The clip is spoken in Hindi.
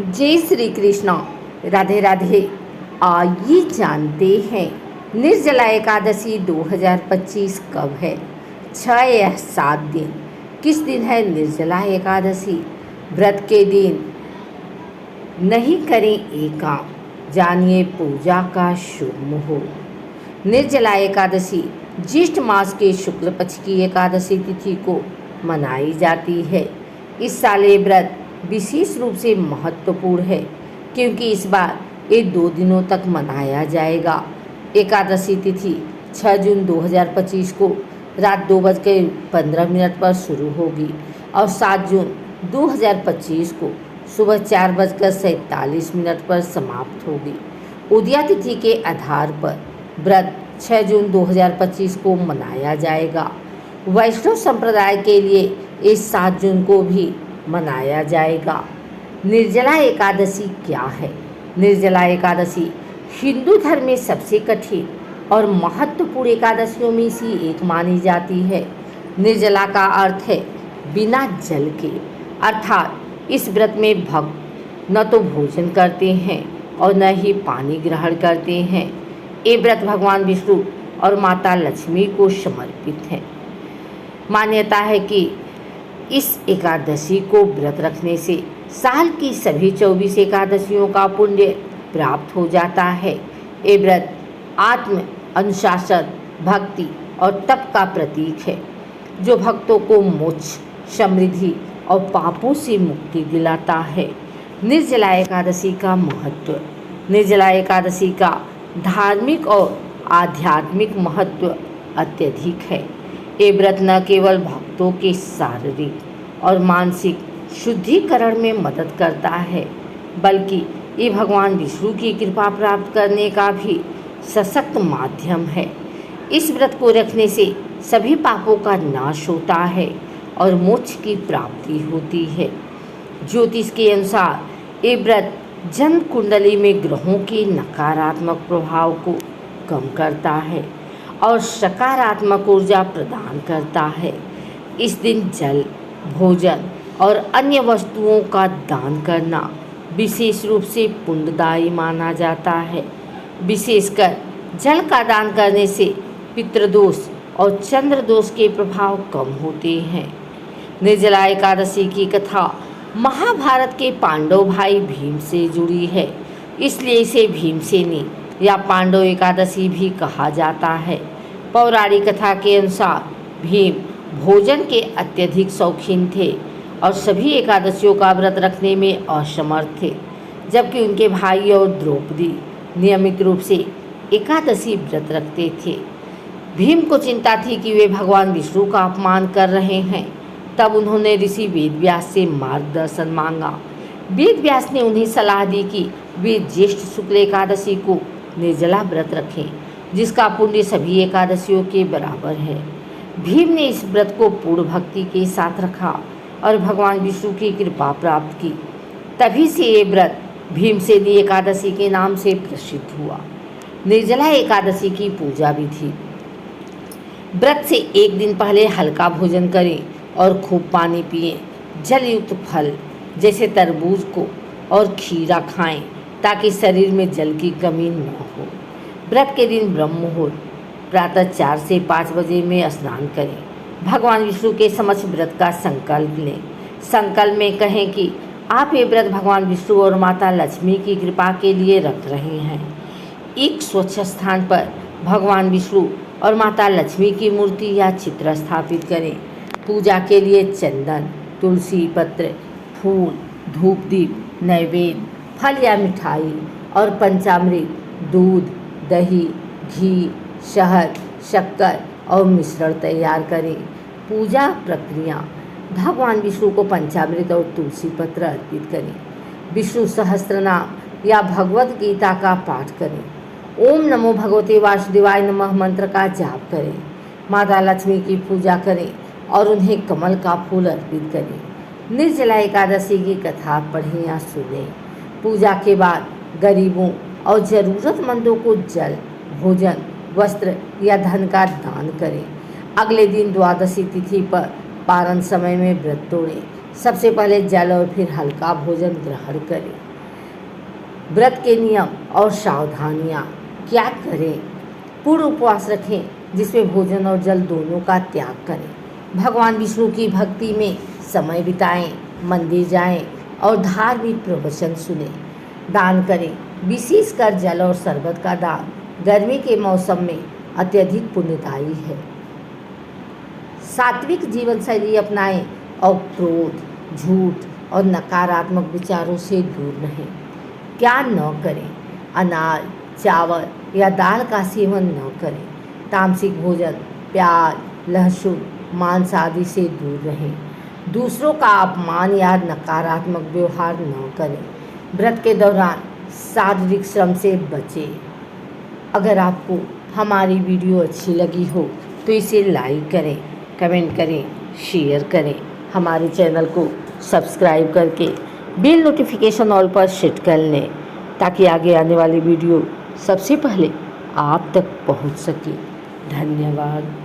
जय श्री कृष्ण। राधे राधे। आइए जानते हैं निर्जला एकादशी 2025 कब है। 6 या 7 दिन। किस दिन है निर्जला एकादशी। व्रत के दिन नहीं करें एक काम, जानिए पूजा का शुभ मुहूर्त। निर्जला एकादशी ज्येष्ठ मास के शुक्ल पक्ष की एकादशी तिथि को मनाई जाती है। इस साल ये व्रत विशेष रूप से महत्वपूर्ण है क्योंकि इस बार ये 2 दिनों तक मनाया जाएगा। एकादशी तिथि 6 जून 2025 को रात 2:15 पर शुरू होगी और 7 जून 2025 को सुबह 4:47 पर समाप्त होगी। उदया तिथि के आधार पर व्रत 6 जून 2025 को मनाया जाएगा। वैष्णव संप्रदाय के लिए इस 7 जून को भी मनाया जाएगा। निर्जला एकादशी क्या है। निर्जला एकादशी हिंदू धर्म में सबसे कठिन और महत्वपूर्ण एकादशियों में से एक मानी जाती है। निर्जला का अर्थ है बिना जल के, अर्थात इस व्रत में भक्त न तो भोजन करते हैं और न ही पानी ग्रहण करते हैं। ये व्रत भगवान विष्णु और माता लक्ष्मी को समर्पित है। मान्यता है कि इस एकादशी को व्रत रखने से साल की सभी 24 एकादशियों का पुण्य प्राप्त हो जाता है। ये व्रत आत्म अनुशासन, भक्ति और तप का प्रतीक है जो भक्तों को मोक्ष, समृद्धि और पापों से मुक्ति दिलाता है। निर्जला एकादशी का महत्व। निर्जला एकादशी का धार्मिक और आध्यात्मिक महत्व अत्यधिक है। ये व्रत न केवल भक्तों के शारीरिक और मानसिक शुद्धिकरण में मदद करता है बल्कि ये भगवान विष्णु की कृपा प्राप्त करने का भी सशक्त माध्यम है। इस व्रत को रखने से सभी पापों का नाश होता है और मोक्ष की प्राप्ति होती है। ज्योतिष के अनुसार ये व्रत जन्म कुंडली में ग्रहों के नकारात्मक प्रभाव को कम करता है और सकारात्मक ऊर्जा प्रदान करता है। इस दिन जल, भोजन और अन्य वस्तुओं का दान करना विशेष रूप से पुण्यदायी माना जाता है। विशेषकर जल का दान करने से पितृदोष और चंद्र दोष के प्रभाव कम होते हैं। निर्जला एकादशी की कथा महाभारत के पांडव भाई भीम से जुड़ी है, इसलिए इसे भीमसेनी या पांडव एकादशी भी कहा जाता है। पौराणिक कथा के अनुसार भीम भोजन के अत्यधिक शौकीन थे और सभी एकादशियों का व्रत रखने में असमर्थ थे, जबकि उनके भाई और द्रौपदी नियमित रूप से एकादशी व्रत रखते थे। भीम को चिंता थी कि वे भगवान विष्णु का अपमान कर रहे हैं। तब उन्होंने ऋषि वेदव्यास से मार्गदर्शन मांगा। वेदव्यास ने उन्हें सलाह दी कि वे ज्येष्ठ शुक्ल एकादशी को निर्जला व्रत रखें, जिसका पुण्य सभी एकादशियों के बराबर है। भीम ने इस व्रत को पूर्ण भक्ति के साथ रखा और भगवान विष्णु की कृपा प्राप्त की। तभी से ये व्रत भीमसेनी एकादशी के नाम से प्रसिद्ध हुआ। निर्जला एकादशी की पूजा विधि। व्रत से एक दिन पहले हल्का भोजन करें और खूब पानी पिएं। जल युक्त फल जैसे तरबूज को और खीरा खाएं ताकि शरीर में जल की कमी न हो। व्रत के दिन ब्रह्म मुहूर्त प्रातः 4 से 5 बजे में स्नान करें। भगवान विष्णु के समक्ष व्रत का संकल्प लें। संकल्प में कहें कि आप ये व्रत भगवान विष्णु और माता लक्ष्मी की कृपा के लिए रख रहे हैं। एक स्वच्छ स्थान पर भगवान विष्णु और माता लक्ष्मी की मूर्ति या चित्र स्थापित करें। पूजा के लिए चंदन, तुलसी पत्र, फूल, धूप दीप, नैवेद्य, फल या मिठाई और पंचामृत, दूध, दही, घी, शहद, शक्कर और मिश्रण तैयार करें। पूजा प्रक्रिया। भगवान विष्णु को पंचामृत और तुलसी पत्र अर्पित करें। विष्णु सहस्त्रनाम या भगवद गीता का पाठ करें। ओम नमो भगवते वासुदेवाय नमः मंत्र का जाप करें। माता लक्ष्मी की पूजा करें और उन्हें कमल का फूल अर्पित करें। निर्जला एकादशी की कथा पढ़ें या सुनें। पूजा के बाद गरीबों और ज़रूरतमंदों को जल, भोजन, वस्त्र या धन का दान करें। अगले दिन द्वादशी तिथि पर पारण समय में व्रत तोड़ें। सबसे पहले जल और फिर हल्का भोजन ग्रहण करें। व्रत के नियम और सावधानियाँ क्या करें? पूर्ण उपवास रखें जिसमें भोजन और जल दोनों का त्याग करें। भगवान विष्णु की भक्ति में समय बिताएं, मंदिर जाएं और धार्मिक प्रवचन सुने। दान करें, विशेषकर जल और शरबत का दान गर्मी के मौसम में अत्यधिक पुण्यदायी है। सात्विक जीवन शैली अपनाएं और क्रोध, झूठ और नकारात्मक विचारों से दूर रहें। क्या न करें? अनाज, चावल या दाल का सेवन न करें। तामसिक भोजन, प्याज, लहसुन, मांस आदि से दूर रहें। दूसरों का अपमान या नकारात्मक व्यवहार न करें। व्रत के दौरान शारीरिक श्रम से बचें। अगर आपको हमारी वीडियो अच्छी लगी हो तो इसे लाइक करें, कमेंट करें, शेयर करें। हमारे चैनल को सब्सक्राइब करके बेल नोटिफिकेशन ऑल पर सेट कर लें ताकि आगे आने वाली वीडियो सबसे पहले आप तक पहुंच सके। धन्यवाद।